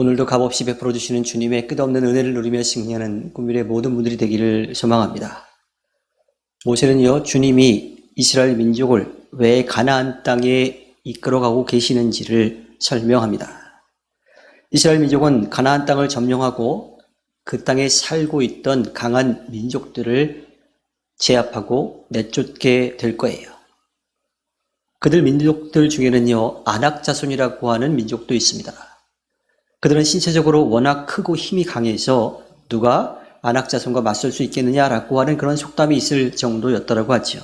오늘도 값없이 베풀어 주시는 주님의 끝없는 은혜를 누리며 승리하는 꿈일의 모든 분들이 되기를 소망합니다. 모세는요, 주님이 이스라엘 민족을 왜 가나안 땅에 이끌어가고 계시는지를 설명합니다. 이스라엘 민족은 가나안 땅을 점령하고 그 땅에 살고 있던 강한 민족들을 제압하고 내쫓게 될 거예요. 그들 민족들 중에는요, 아낙 자손이라고 하는 민족도 있습니다. 그들은 신체적으로 워낙 크고 힘이 강해서 누가 아낙 자손과 맞설 수 있겠느냐라고 하는 그런 속담이 있을 정도였다고 하죠.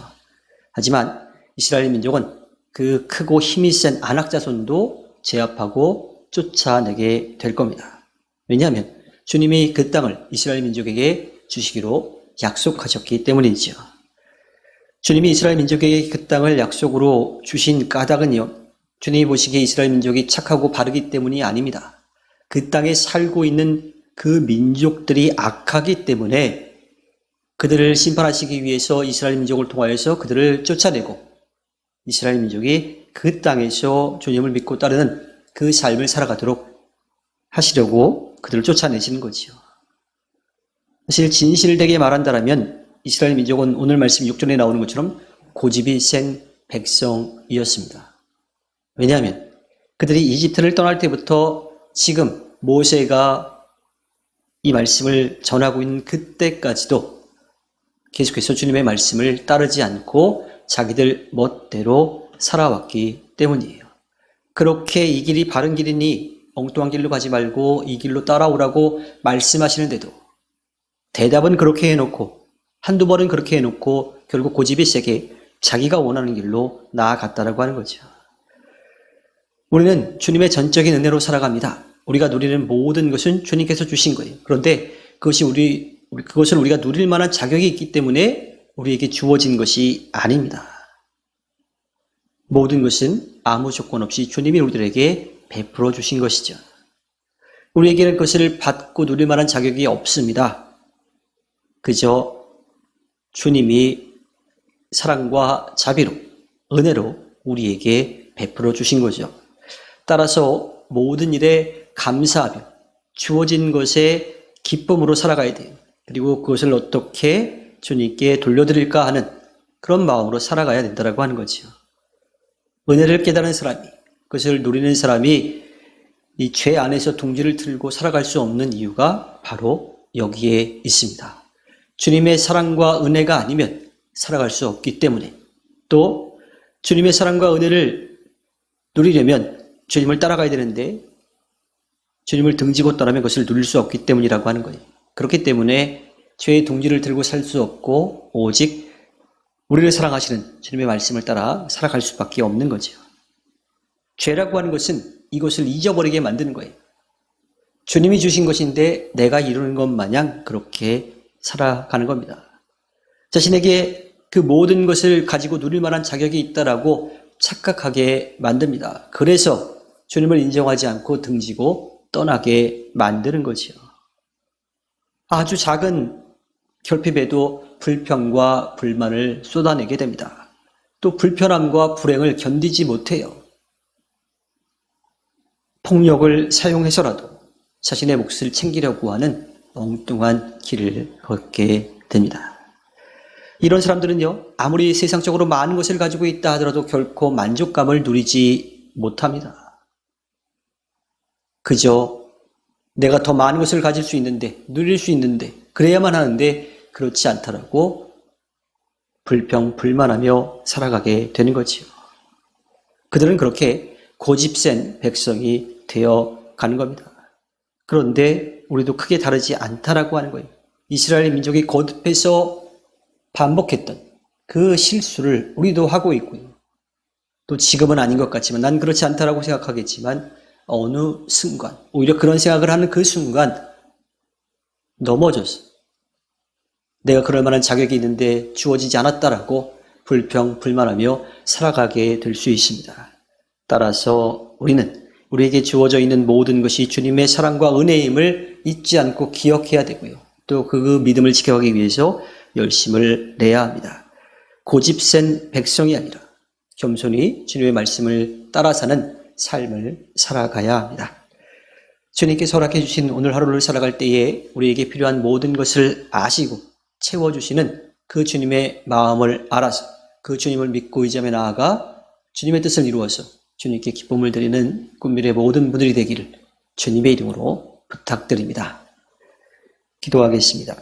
하지만 이스라엘 민족은 그 크고 힘이 센 아낙 자손도 제압하고 쫓아내게 될 겁니다. 왜냐하면 주님이 그 땅을 이스라엘 민족에게 주시기로 약속하셨기 때문이지요. 주님이 이스라엘 민족에게 그 땅을 약속으로 주신 까닭은요, 주님이 보시기에 이스라엘 민족이 착하고 바르기 때문이 아닙니다. 그 땅에 살고 있는 그 민족들이 악하기 때문에 그들을 심판하시기 위해서 이스라엘 민족을 통하여서 그들을 쫓아내고 이스라엘 민족이 그 땅에서 주님을 믿고 따르는 그 삶을 살아가도록 하시려고 그들을 쫓아내시는 거지요. 사실 진실되게 말한다면 이스라엘 민족은 오늘 말씀 6절에 나오는 것처럼 고집이 센 백성이었습니다. 왜냐하면 그들이 이집트를 떠날 때부터 지금 모세가 이 말씀을 전하고 있는 그때까지도 계속해서 주님의 말씀을 따르지 않고 자기들 멋대로 살아왔기 때문이에요. 그렇게 이 길이 바른 길이니 엉뚱한 길로 가지 말고 이 길로 따라오라고 말씀하시는데도 대답은 그렇게 해놓고 한두 번은 그렇게 해놓고 결국 고집이 세게 자기가 원하는 길로 나아갔다라고 하는 거죠. 우리는 주님의 전적인 은혜로 살아갑니다. 우리가 누리는 모든 것은 주님께서 주신 거예요. 그런데 그것을 우리가 누릴 만한 자격이 있기 때문에 우리에게 주어진 것이 아닙니다. 모든 것은 아무 조건 없이 주님이 우리들에게 베풀어 주신 것이죠. 우리에게는 그것을 받고 누릴 만한 자격이 없습니다. 그저 주님이 사랑과 자비로, 은혜로 우리에게 베풀어 주신 거죠. 따라서 모든 일에 감사하며 주어진 것에 기쁨으로 살아가야 돼요. 그리고 그것을 어떻게 주님께 돌려드릴까 하는 그런 마음으로 살아가야 된다고 하는 거죠. 은혜를 깨달은 사람이, 그것을 누리는 사람이 이 죄 안에서 둥지를 틀고 살아갈 수 없는 이유가 바로 여기에 있습니다. 주님의 사랑과 은혜가 아니면 살아갈 수 없기 때문에, 또 주님의 사랑과 은혜를 누리려면 주님을 따라가야 되는데 주님을 등지고 떠나면 그것을 누릴 수 없기 때문이라고 하는 거예요. 그렇기 때문에 죄의 둥지를 들고 살 수 없고 오직 우리를 사랑하시는 주님의 말씀을 따라 살아갈 수밖에 없는 거죠. 죄라고 하는 것은 이것을 잊어버리게 만드는 거예요. 주님이 주신 것인데 내가 이루는 것 마냥 그렇게 살아가는 겁니다. 자신에게 그 모든 것을 가지고 누릴 만한 자격이 있다라고 착각하게 만듭니다. 그래서 주님을 인정하지 않고 등지고 떠나게 만드는 거지요. 아주 작은 결핍에도 불평과 불만을 쏟아내게 됩니다. 또 불편함과 불행을 견디지 못해요. 폭력을 사용해서라도 자신의 몫을 챙기려고 하는 엉뚱한 길을 걷게 됩니다. 이런 사람들은요, 아무리 세상적으로 많은 것을 가지고 있다 하더라도 결코 만족감을 누리지 못합니다. 그저 내가 더 많은 것을 가질 수 있는데, 누릴 수 있는데, 그래야만 하는데 그렇지 않다라고 불평, 불만하며 살아가게 되는 거지요. 그들은 그렇게 고집센 백성이 되어 가는 겁니다. 그런데 우리도 크게 다르지 않다라고 하는 거예요. 이스라엘 민족이 거듭해서 반복했던 그 실수를 우리도 하고 있고요. 또 지금은 아닌 것 같지만 난 그렇지 않다라고 생각하겠지만 어느 순간, 오히려 그런 생각을 하는 그 순간 넘어져서 내가 그럴 만한 자격이 있는데 주어지지 않았다라고 불평, 불만하며 살아가게 될 수 있습니다. 따라서 우리는 우리에게 주어져 있는 모든 것이 주님의 사랑과 은혜임을 잊지 않고 기억해야 되고요. 또 그 믿음을 지켜가기 위해서 열심을 내야 합니다. 고집센 백성이 아니라 겸손히 주님의 말씀을 따라 사는 삶을 살아가야 합니다. 주님께서 허락해 주신 오늘 하루를 살아갈 때에 우리에게 필요한 모든 것을 아시고 채워주시는 그 주님의 마음을 알아서 그 주님을 믿고 의지하며 나아가 주님의 뜻을 이루어서 주님께 기쁨을 드리는 꿈미래의 모든 분들이 되기를 주님의 이름으로 부탁드립니다. 기도하겠습니다.